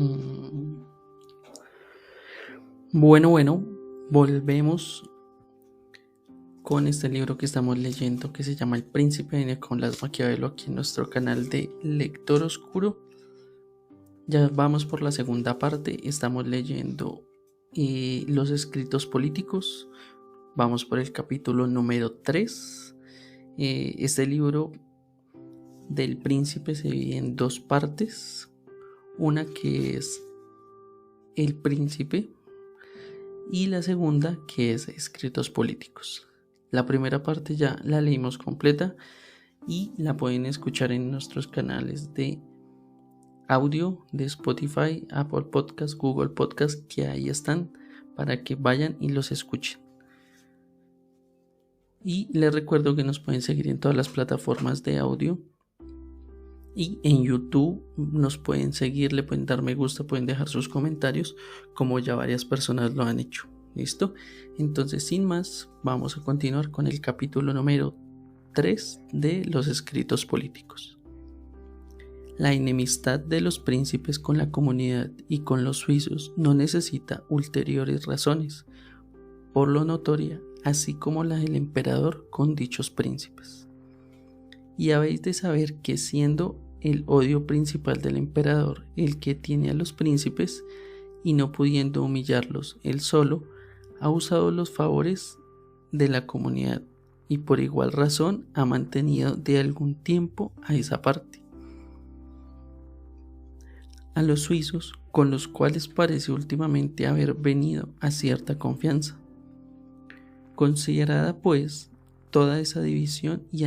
Mm, Bueno, volvemos con este libro que estamos leyendo que se llama El Príncipe de Nicolás Maquiavelo aquí en nuestro canal de Lector Oscuro. Ya vamos por la segunda parte, estamos leyendo los escritos políticos. Vamos por el capítulo número 3. Este libro del Príncipe se divide en dos partes. Una que es El Príncipe y la segunda que es Escritos políticos. La primera parte ya la leímos completa y la pueden escuchar en nuestros canales de audio de Spotify, Apple Podcast, Google Podcast, que ahí están para que vayan y los escuchen. Y les recuerdo que nos pueden seguir en todas las plataformas de audio y en YouTube nos pueden seguir, le pueden dar me gusta, pueden dejar sus comentarios, como ya varias personas lo han hecho. ¿Listo? Entonces, sin más, vamos a continuar con el capítulo número 3 de los escritos políticos. La enemistad de los príncipes con la comunidad y con los suizos no necesita ulteriores razones, por lo notoria, así como la del emperador con dichos príncipes. Y habéis de saber que siendo el odio principal del emperador el que tiene a los príncipes, y no pudiendo humillarlos él solo, ha usado los favores de la comunidad y por igual razón ha mantenido de algún tiempo a esa parte. A los suizos, con los cuales parece últimamente haber venido a cierta confianza. Considerada pues toda esa división y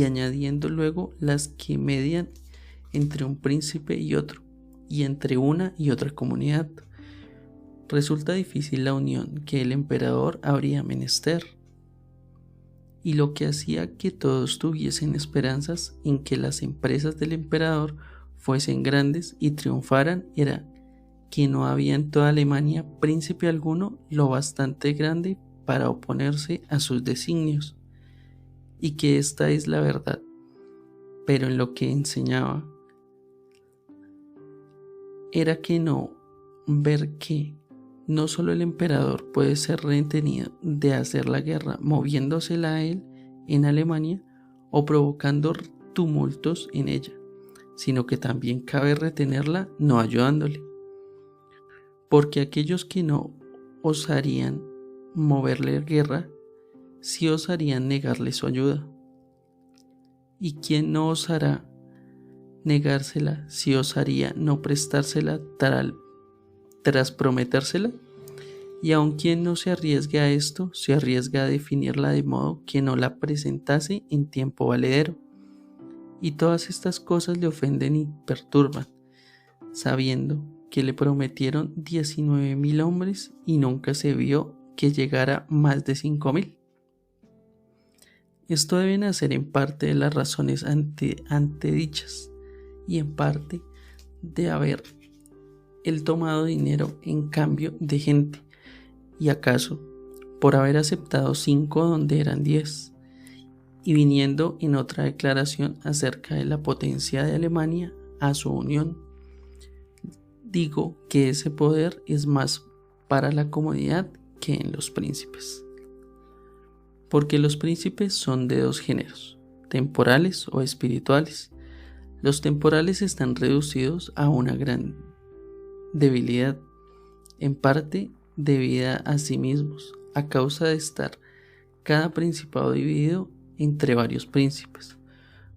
añadiendo luego las que median entre un príncipe y otro, y entre una y otra comunidad, resulta difícil la unión que el emperador habría menester, y lo que hacía que todos tuviesen esperanzas en que las empresas del emperador fuesen grandes y triunfaran era que no había en toda Alemania príncipe alguno lo bastante grande para oponerse a sus designios, y que esta es la verdad, pero en lo que enseñaba era que no ver que no solo el emperador puede ser retenido de hacer la guerra moviéndosela a él en Alemania o provocando tumultos en ella, sino que también cabe retenerla no ayudándole, porque aquellos que no osarían moverle guerra, sí osarían negarle su ayuda, y quien no osará negársela, si osaría no prestársela tras prometérsela, y aun quien no se arriesgue a esto, se arriesga a definirla de modo que no la presentase en tiempo valedero. Y todas estas cosas le ofenden y perturban, sabiendo que le prometieron 19.000 hombres y nunca se vio que llegara más de 5.000. Esto debe nacer en parte de las razones antedichas y en parte de haber él tomado dinero en cambio de gente, y acaso por haber aceptado 5 donde eran 10, y viniendo en otra declaración acerca de la potencia de Alemania a su unión. Digo que ese poder es más para la comunidad que en los príncipes, porque los príncipes son de dos géneros, temporales o espirituales. Los temporales están reducidos a una gran debilidad, en parte debida a sí mismos, a causa de estar cada principado dividido entre varios príncipes,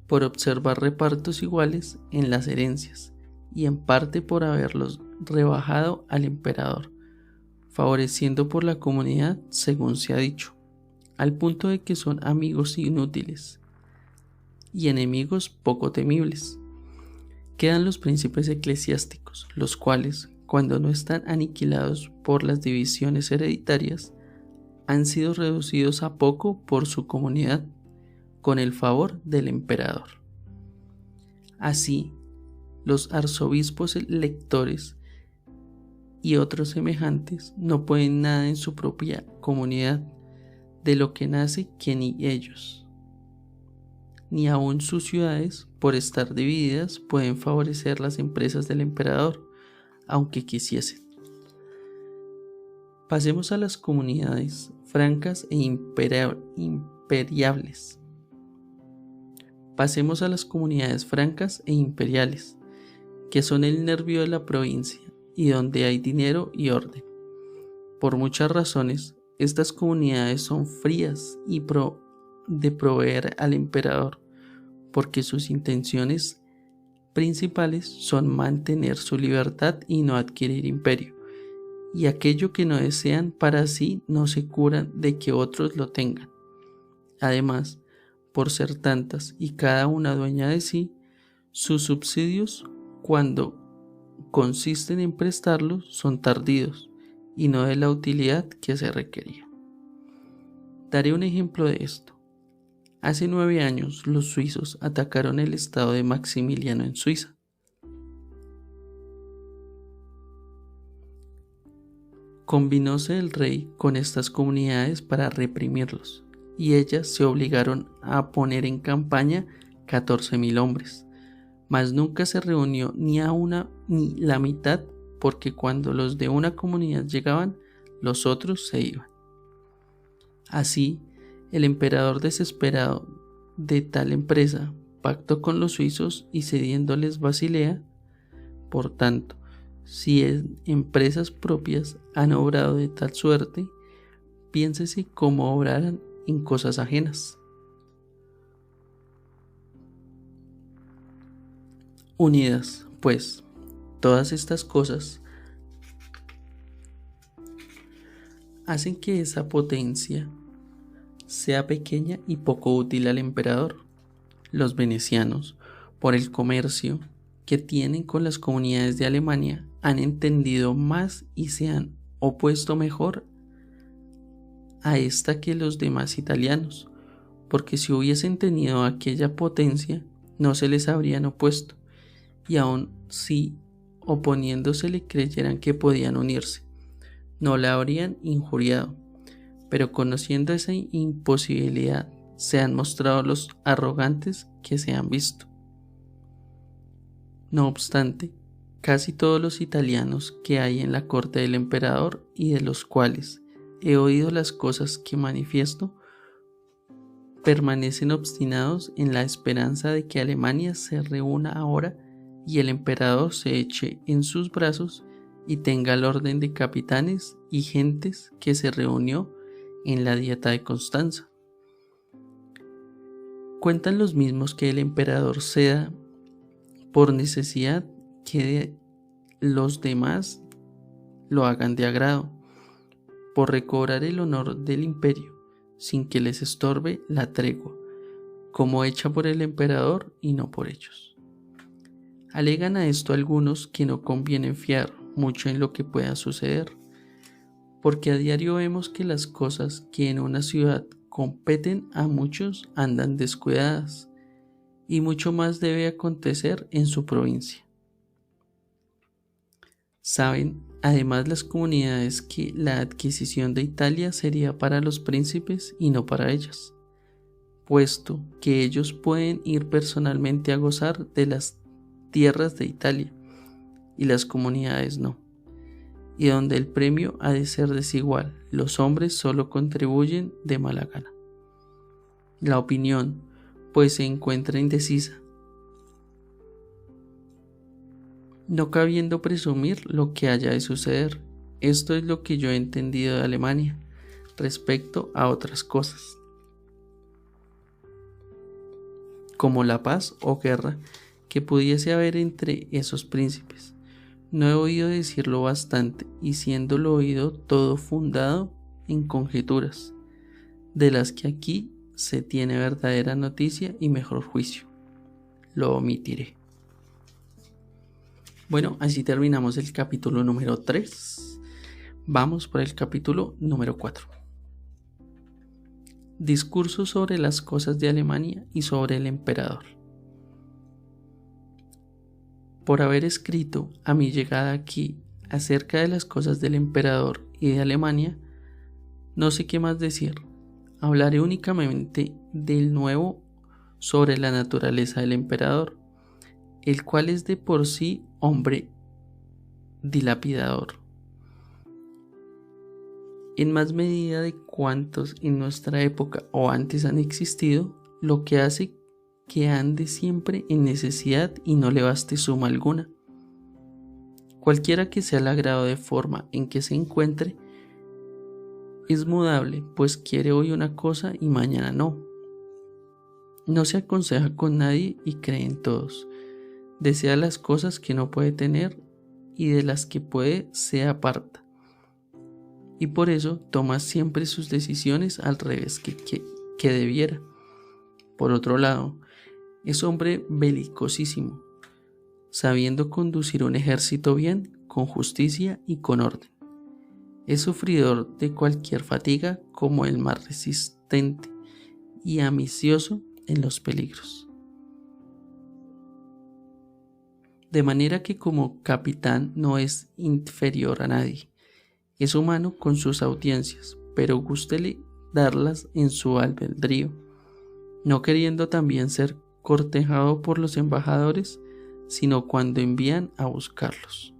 por observar repartos iguales en las herencias, y en parte por haberlos rebajado al emperador, favoreciendo por la comunidad, según se ha dicho, al punto de que son amigos inútiles y enemigos poco temibles. Quedan los príncipes eclesiásticos, los cuales, cuando no están aniquilados por las divisiones hereditarias, han sido reducidos a poco por su comunidad, con el favor del emperador. Así, los arzobispos lectores y otros semejantes no pueden nada en su propia comunidad de lo que nace que ni ellos. ni aun sus ciudades, por estar divididas, pueden favorecer las empresas del emperador, aunque quisiesen. Pasemos a las comunidades francas e imperiales. Pasemos a las comunidades francas e imperiales, que son el nervio de la provincia y donde hay dinero y orden. Por muchas razones, estas comunidades son frías y de proveer al emperador, porque sus intenciones principales son mantener su libertad y no adquirir imperio, y aquello que no desean para sí no se curan de que otros lo tengan. Además, por ser tantas y cada una dueña de sí, sus subsidios, cuando consisten en prestarlos, son tardíos y no de la utilidad que se requería. Daré un ejemplo de esto. Hace 9 años los suizos atacaron el estado de Maximiliano en Suiza. Combinóse el rey con estas comunidades para reprimirlos, y ellas se obligaron a poner en campaña 14.000 hombres, mas nunca se reunió ni la mitad, porque cuando los de una comunidad llegaban, los otros se iban. Así, el emperador, desesperado de tal empresa, pactó con los suizos y cediéndoles Basilea. Por tanto, si en empresas propias han obrado de tal suerte, piénsese cómo obrarán en cosas ajenas. Unidas, pues, todas estas cosas hacen que esa potencia sea pequeña y poco útil al emperador. Los venecianos, por el comercio que tienen con las comunidades de Alemania, han entendido más y se han opuesto mejor a esta que los demás italianos, porque si hubiesen tenido aquella potencia, no se les habrían opuesto, y aun si oponiéndosele creyeran que podían unirse, no la habrían injuriado. Pero conociendo esa imposibilidad, se han mostrado los arrogantes que se han visto. No obstante, casi todos los italianos que hay en la corte del emperador y de los cuales he oído las cosas que manifiesto, permanecen obstinados en la esperanza de que Alemania se reúna ahora y el emperador se eche en sus brazos y tenga el orden de capitanes y gentes que se reunió en la dieta de Constanza. Cuentan los mismos que el emperador ceda por necesidad que los demás lo hagan de agrado, por recobrar el honor del imperio, sin que les estorbe la tregua, como hecha por el emperador y no por ellos. Alegan a esto algunos que no conviene fiar mucho en lo que pueda suceder, porque a diario vemos que las cosas que en una ciudad competen a muchos andan descuidadas, y mucho más debe acontecer en su provincia. Saben, además, las comunidades que la adquisición de Italia sería para los príncipes y no para ellas, puesto que ellos pueden ir personalmente a gozar de las tierras de Italia, y las comunidades no, y donde el premio ha de ser desigual, los hombres solo contribuyen de mala gana. La opinión, pues, se encuentra indecisa, no cabiendo presumir lo que haya de suceder. Esto es lo que yo he entendido de Alemania respecto a otras cosas, como la paz o guerra que pudiese haber entre esos príncipes. No he oído decirlo bastante, y siendo lo oído todo fundado en conjeturas, de las que aquí se tiene verdadera noticia y mejor juicio. Lo omitiré. Bueno, así terminamos el capítulo número 3. Vamos por el capítulo número 4. Discurso sobre las cosas de Alemania y sobre el emperador. Por haber escrito a mi llegada aquí acerca de las cosas del emperador y de Alemania, no sé qué más decir. Hablaré únicamente del nuevo sobre la naturaleza del emperador, el cual es de por sí hombre dilapidador, en más medida de cuantos en nuestra época o antes han existido, lo que hace que ande siempre en necesidad y no le baste suma alguna. Cualquiera que sea el agrado de forma en que se encuentre, es mudable, pues quiere hoy una cosa y mañana no. No se aconseja con nadie y cree en todos. Desea las cosas que no puede tener y de las que puede se aparta. Y por eso toma siempre sus decisiones al revés que debiera. Por otro lado, es hombre belicosísimo, sabiendo conducir un ejército bien, con justicia y con orden. Es sufridor de cualquier fatiga como el más resistente y ambicioso en los peligros. De manera que como capitán no es inferior a nadie. Es humano con sus audiencias, pero gústele darlas en su albedrío, no queriendo también ser cortejado por los embajadores, sino cuando envían a buscarlos.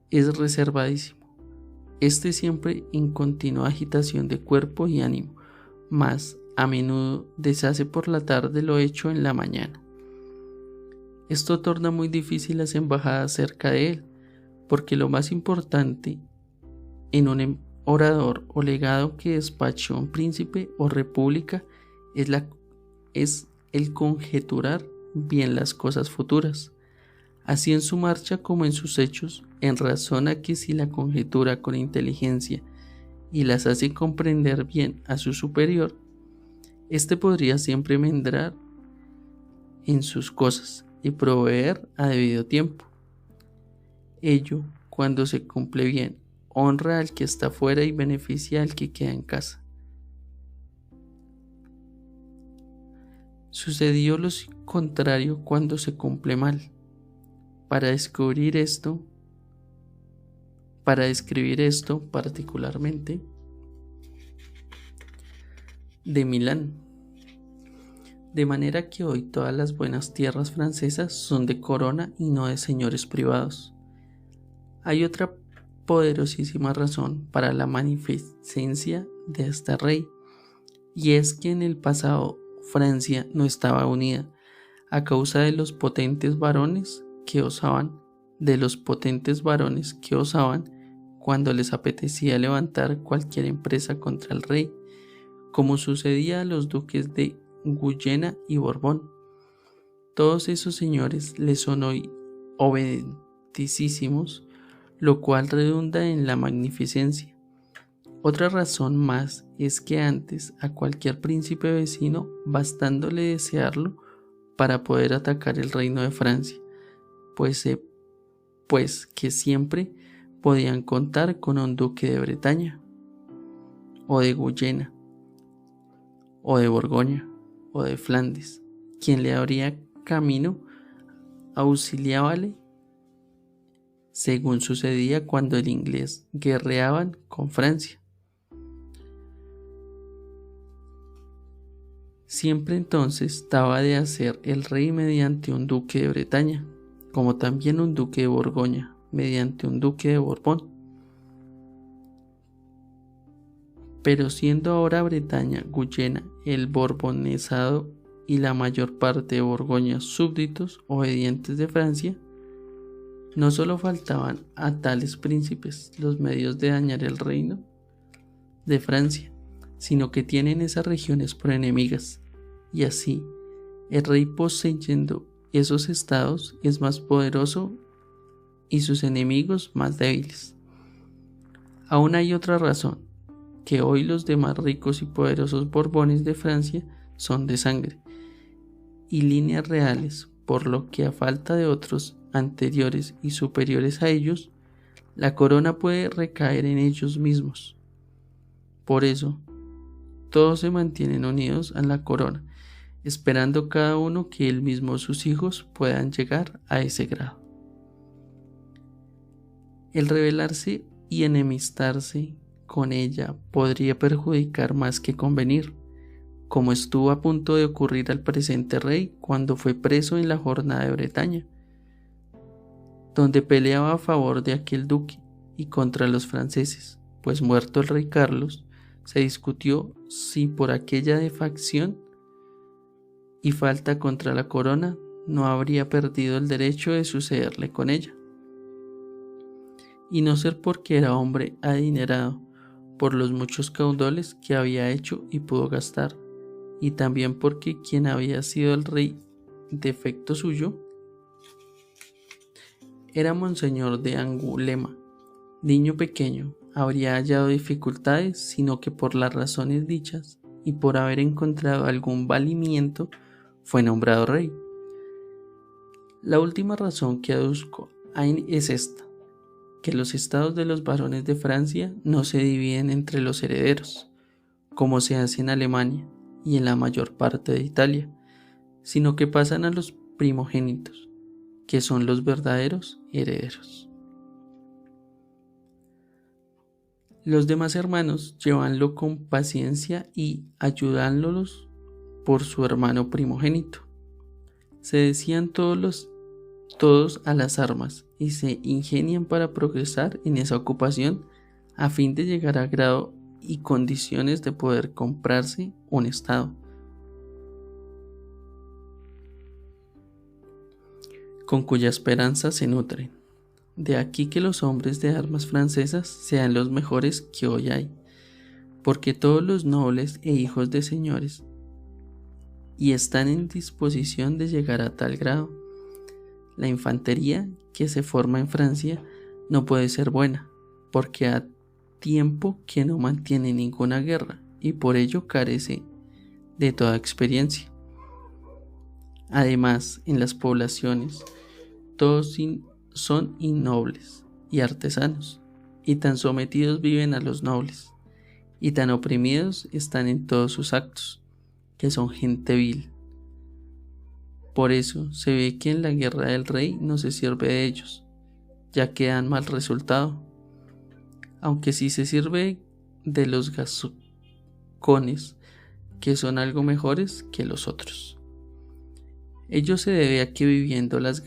Es reservadísimo, siempre en continua agitación de cuerpo y ánimo, mas a menudo deshace por la tarde lo hecho en la mañana. Esto torna muy difícil las embajadas cerca de él, porque lo más importante en un orador o legado que despache un príncipe o república es el conjeturar bien las cosas futuras, así en su marcha como en sus hechos, en razón a que si la conjetura con inteligencia y las hace comprender bien a su superior, éste podría siempre mendrar en sus cosas y proveer a debido tiempo. Ello, cuando se cumple bien, honra al que está fuera y beneficia al que queda en casa. Sucedió lo contrario cuando se cumple mal. Para describir esto particularmente de Milán. De manera que hoy todas las buenas tierras francesas son de corona y no de señores privados. Hay otra poderosísima razón para la magnificencia de este rey, y es que en el pasado Francia no estaba unida a causa de los potentes varones que osaban cuando les apetecía levantar cualquier empresa contra el rey, como sucedía a los duques de Guyena y Borbón. Todos esos señores les son hoy obedentísimos, lo cual redunda en la magnificencia. Otra razón más es que antes a cualquier príncipe vecino bastándole desearlo para poder atacar el reino de Francia, pues que siempre podían contar con un duque de Bretaña, o de Guyena, o de Borgoña, o de Flandes, quien le abría camino, auxiliábale, según sucedía cuando el inglés guerreaban con Francia. Siempre entonces estaba de hacer el rey mediante un duque de Bretaña, como también un duque de Borgoña mediante un duque de Borbón. Pero siendo ahora Bretaña, Guyena, el Borbonesado y la mayor parte de Borgoña súbditos obedientes de Francia, no solo faltaban a tales príncipes los medios de dañar el reino de Francia, sino que tienen esas regiones por enemigas, y así el rey poseyendo esos estados es más poderoso y sus enemigos más débiles. Aún hay otra razón, que hoy los demás ricos y poderosos Borbones de Francia son de sangre y líneas reales, por lo que a falta de otros anteriores y superiores a ellos, la corona puede recaer en ellos mismos. Por eso, todos se mantienen unidos a la corona, esperando cada uno que él mismo o sus hijos puedan llegar a ese grado. El rebelarse y enemistarse con ella podría perjudicar más que convenir, como estuvo a punto de ocurrir al presente rey cuando fue preso en la jornada de Bretaña, donde peleaba a favor de aquel duque y contra los franceses, pues muerto el rey Carlos, se discutió si por aquella defacción y falta contra la corona no habría perdido el derecho de sucederle con ella. Y no ser porque era hombre adinerado por los muchos caudales que había hecho y pudo gastar, y también porque quien había sido el rey defecto suyo era Monseñor de Angulema, niño pequeño, habría hallado dificultades, sino que por las razones dichas y por haber encontrado algún valimiento fue nombrado rey. La última razón que aduzco es esta, que los estados de los varones de Francia no se dividen entre los herederos, como se hace en Alemania y en la mayor parte de Italia, sino que pasan a los primogénitos, que son los verdaderos herederos. Los demás hermanos llevanlo con paciencia y ayudándolos por su hermano primogénito. Se decían todos a las armas y se ingenian para progresar en esa ocupación a fin de llegar a grado y condiciones de poder comprarse un estado, con cuya esperanza se nutren. De aquí que los hombres de armas francesas sean los mejores que hoy hay, porque todos los nobles e hijos de señores y están en disposición de llegar a tal grado. La infantería que se forma en Francia no puede ser buena, porque ha tiempo que no mantiene ninguna guerra y por ello carece de toda experiencia. Además, en las poblaciones todos son innobles y artesanos, y tan sometidos viven a los nobles, y tan oprimidos están en todos sus actos, que son gente vil. Por eso se ve que en la guerra del rey no se sirve de ellos, ya que dan mal resultado, aunque sí se sirve de los gascones, que son algo mejores que los otros. Ello se debe a que viviendo las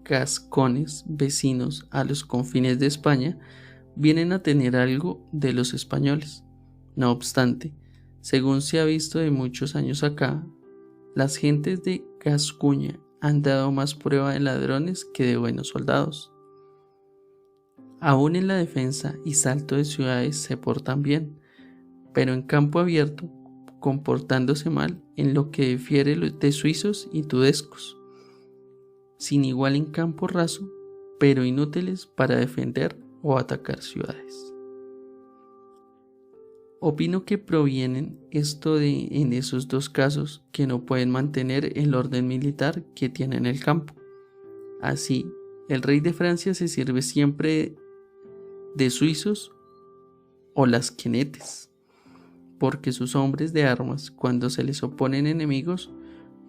gascones vecinos a los confines de España vienen a tener algo de los españoles. No obstante, según se ha visto de muchos años acá, las gentes de Gascuña han dado más prueba de ladrones que de buenos soldados. Aún en la defensa y salto de ciudades se portan bien, pero en campo abierto, comportándose mal en lo que difiere de suizos y tudescos, sin igual en campo raso, pero inútiles para defender o atacar ciudades. Opino que provienen esto de en esos dos casos que no pueden mantener el orden militar que tiene en el campo. Así, el rey de Francia se sirve siempre de suizos o lasquenetes, porque sus hombres de armas, cuando se les oponen enemigos,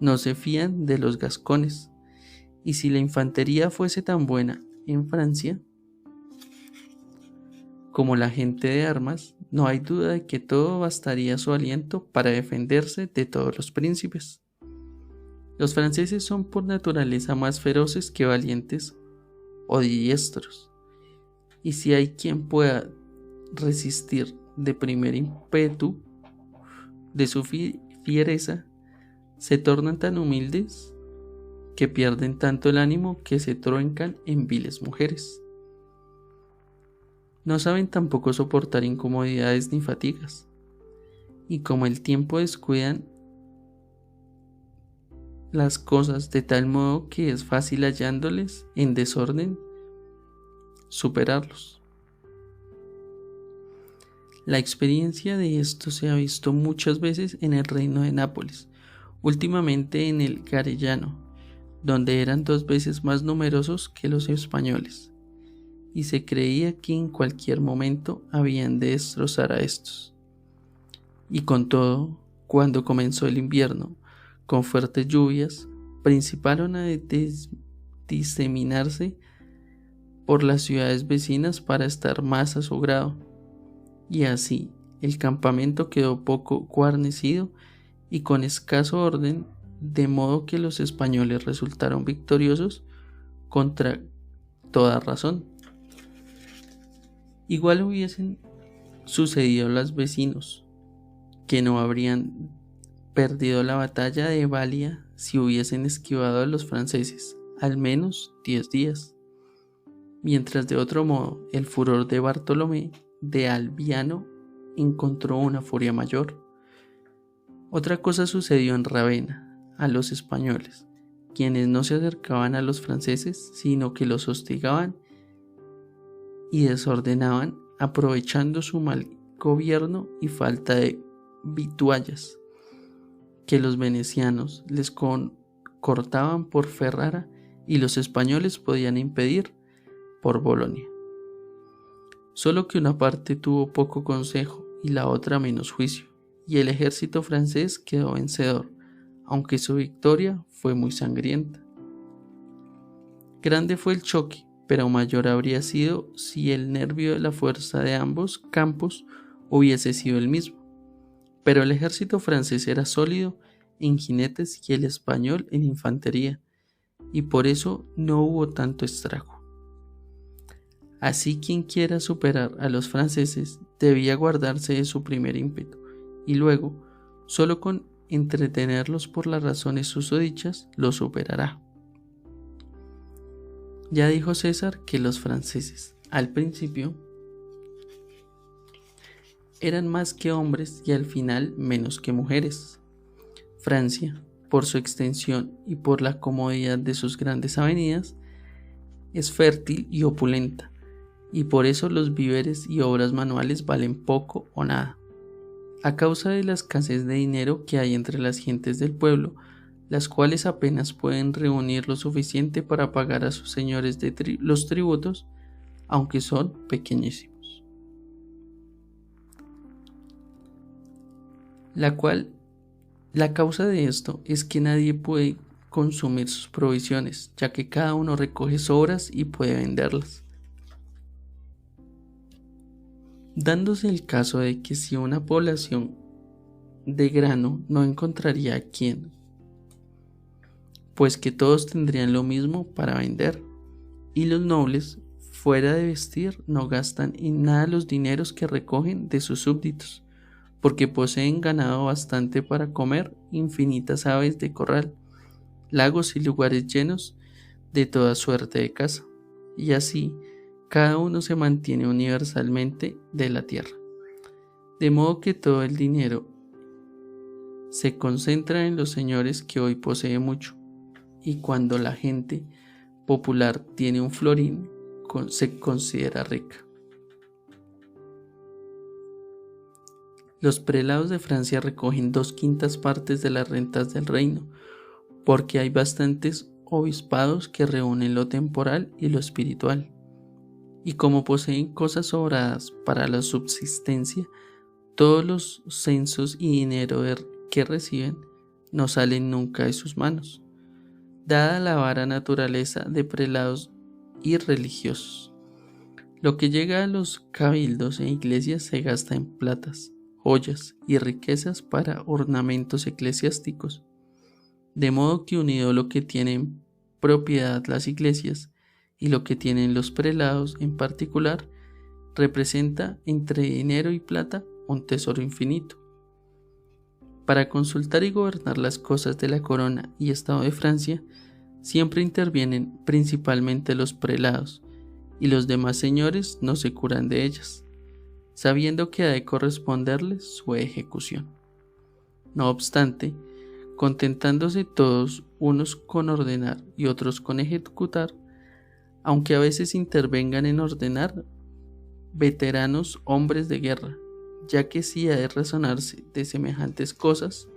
no se fían de los gascones. Y si la infantería fuese tan buena en Francia como la gente de armas, no hay duda de que todo bastaría a su aliento para defenderse de todos los príncipes. Los franceses son por naturaleza más feroces que valientes o diestros, y si hay quien pueda resistir de primer ímpetu de su fiereza, se tornan tan humildes que pierden tanto el ánimo que se truencan en viles mujeres. No saben tampoco soportar incomodidades ni fatigas, y como el tiempo descuidan las cosas de tal modo que es fácil hallándoles en desorden superarlos. La experiencia de esto se ha visto muchas veces en el reino de Nápoles, últimamente en el Garellano, donde eran 2 veces más numerosos que los españoles, y se creía que en cualquier momento habían de destrozar a estos. Y con todo, cuando comenzó el invierno, con fuertes lluvias, principaron a diseminarse por las ciudades vecinas para estar más a su grado, y así el campamento quedó poco guarnecido y con escaso orden, de modo que los españoles resultaron victoriosos contra toda razón. Igual hubiesen sucedido a los vecinos, que no habrían perdido la batalla de Valia si hubiesen esquivado a los franceses al menos 10 días, mientras de otro modo el furor de Bartolomé de Alviano encontró una furia mayor. Otra cosa sucedió en Ravenna a los españoles, quienes no se acercaban a los franceses, sino que los hostigaban y desordenaban, aprovechando su mal gobierno y falta de vituallas, que los venecianos les cortaban por Ferrara y los españoles podían impedir por Bolonia. Solo que una parte tuvo poco consejo y la otra menos juicio, y el ejército francés quedó vencedor, aunque su victoria fue muy sangrienta. Grande fue el choque, pero mayor habría sido si el nervio de la fuerza de ambos campos hubiese sido el mismo. Pero el ejército francés era sólido en jinetes y el español en infantería, y por eso no hubo tanto estrago. Así quien quiera superar a los franceses debía guardarse de su primer ímpetu, y luego, solo con entretenerlos por las razones susodichas, lo superará. Ya dijo César que los franceses, al principio, eran más que hombres y al final menos que mujeres. Francia, por su extensión y por la comodidad de sus grandes avenidas, es fértil y opulenta, y por eso los víveres y obras manuales valen poco o nada. A causa de la escasez de dinero que hay entre las gentes del pueblo, las cuales apenas pueden reunir lo suficiente para pagar a sus señores los tributos, aunque son pequeñísimos. La causa de esto es que nadie puede consumir sus provisiones, ya que cada uno recoge sobras y puede venderlas. Dándose el caso de que si una población de grano no encontraría a quien, pues que todos tendrían lo mismo para vender, y los nobles, fuera de vestir, no gastan en nada los dineros que recogen de sus súbditos, porque poseen ganado bastante para comer, infinitas aves de corral, lagos y lugares llenos de toda suerte de caza, y así cada uno se mantiene universalmente de la tierra, de modo que todo el dinero se concentra en los señores que hoy posee mucho, y cuando la gente popular tiene un florín, se considera rica. Los prelados de Francia recogen 2/5 partes de las rentas del reino, porque hay bastantes obispados que reúnen lo temporal y lo espiritual. Y como poseen cosas sobradas para la subsistencia, todos los censos y dinero que reciben no salen nunca de sus manos, dada la vara naturaleza de prelados y religiosos. Lo que llega a los cabildos e iglesias se gasta en platas, joyas y riquezas para ornamentos eclesiásticos, de modo que unido lo que tienen propiedad las iglesias y lo que tienen los prelados en particular, representa entre dinero y plata un tesoro infinito. Para consultar y gobernar las cosas de la corona y estado de Francia, siempre intervienen principalmente los prelados, y los demás señores no se curan de ellas, sabiendo que ha de corresponderles su ejecución. No obstante, contentándose todos unos con ordenar y otros con ejecutar, aunque a veces intervengan en ordenar veteranos hombres de guerra, ya que si ha de razonarse de semejantes cosas,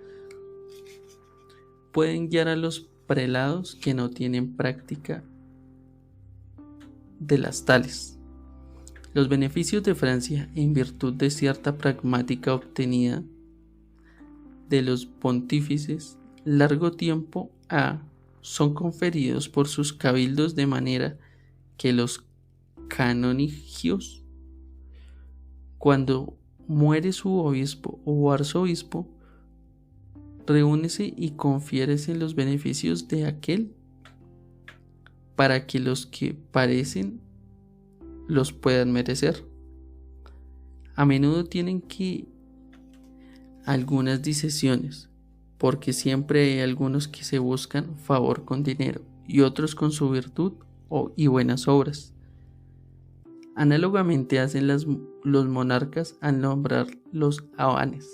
pueden guiar a los prelados que no tienen práctica de las tales. Los beneficios de Francia, en virtud de cierta pragmática obtenida de los pontífices, largo tiempo son conferidos por sus cabildos, de manera que los canonigios, cuando muere su obispo o arzobispo, reúnese y confiérese los beneficios de aquel, para que los que parecen los puedan merecer. A menudo tienen que algunas disensiones, porque siempre hay algunos que se buscan favor con dinero y otros con su virtud y buenas obras. Análogamente hacen los monarcas al nombrar los avanes.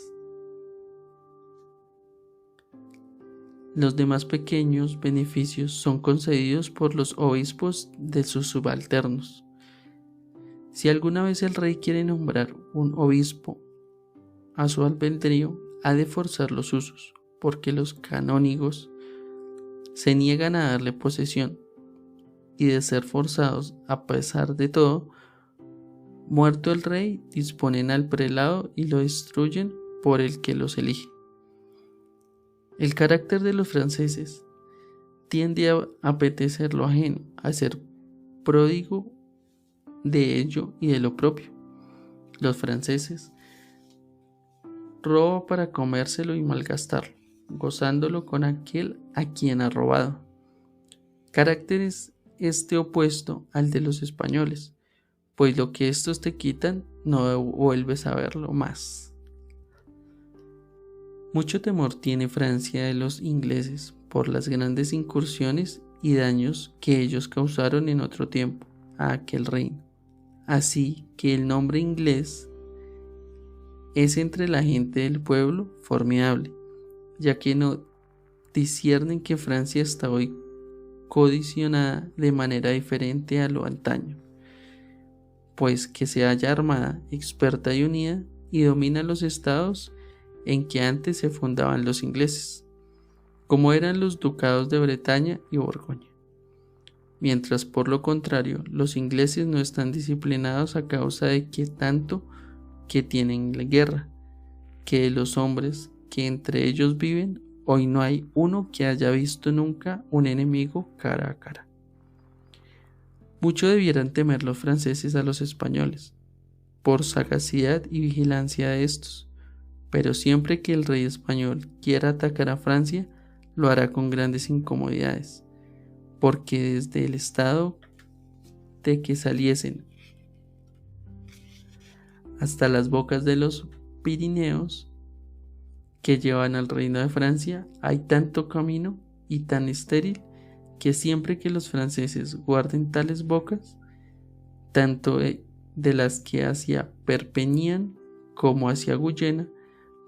Los demás pequeños beneficios son concedidos por los obispos de sus subalternos. Si alguna vez el rey quiere nombrar un obispo a su albedrío, ha de forzar los usos, porque los canónigos se niegan a darle posesión, y de ser forzados a pesar de todo, muerto el rey, disponen al prelado y lo destruyen por el que los elige. El carácter de los franceses tiende a apetecer lo ajeno, a ser pródigo de ello y de lo propio. Los franceses roban para comérselo y malgastarlo, gozándolo con aquel a quien ha robado. Carácter es este opuesto al de los españoles, pues lo que estos te quitan no vuelves a verlo más. Mucho temor tiene Francia de los ingleses por las grandes incursiones y daños que ellos causaron en otro tiempo a aquel reino. Así que el nombre inglés es entre la gente del pueblo formidable, ya que no disciernen que Francia está hoy condicionada de manera diferente a lo antaño, pues que se halla armada, experta y unida, y domina los estados en que antes se fundaban los ingleses, como eran los ducados de Bretaña y Borgoña. Mientras por lo contrario los ingleses no están disciplinados a causa de que tanto que tienen la guerra, que de los hombres que entre ellos viven, hoy no hay uno que haya visto nunca un enemigo cara a cara. Mucho debieran temer los franceses a los españoles, por sagacidad y vigilancia de estos, pero siempre que el rey español quiera atacar a Francia, lo hará con grandes incomodidades, porque desde el estado de que saliesen hasta las bocas de los Pirineos que llevan al reino de Francia hay tanto camino y tan estéril que siempre que los franceses guarden tales bocas, tanto de las que hacia Perpignan como hacia Guyena,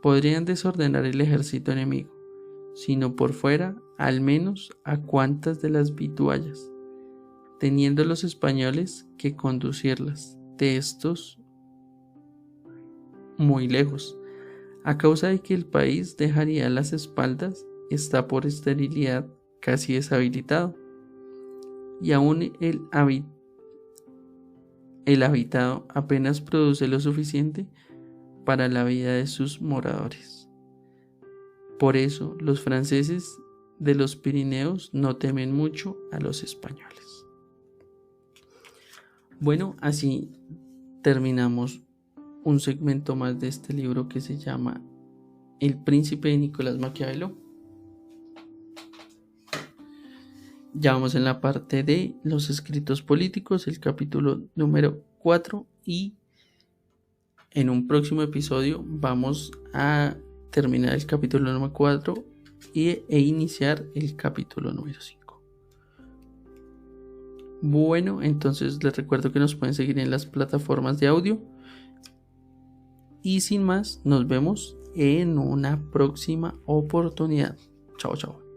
podrían desordenar el ejército enemigo, sino por fuera, al menos a cuantas de las vituallas, teniendo los españoles que conducirlas de estos muy lejos, a causa de que el país dejaría las espaldas, está por esterilidad casi deshabilitado, y aún el habitado apenas produce lo suficiente para la vida de sus moradores. Por eso los franceses de los Pirineos no temen mucho a los españoles. Bueno, así terminamos un segmento más de este libro que se llama El Príncipe de Nicolás Maquiavelo. Ya vamos en la parte de los escritos políticos, el capítulo número 4, y en un próximo episodio vamos a terminar el capítulo número 4 e iniciar el capítulo número 5. Bueno, entonces les recuerdo que nos pueden seguir en las plataformas de audio. Y sin más, nos vemos en una próxima oportunidad. Chao, chao.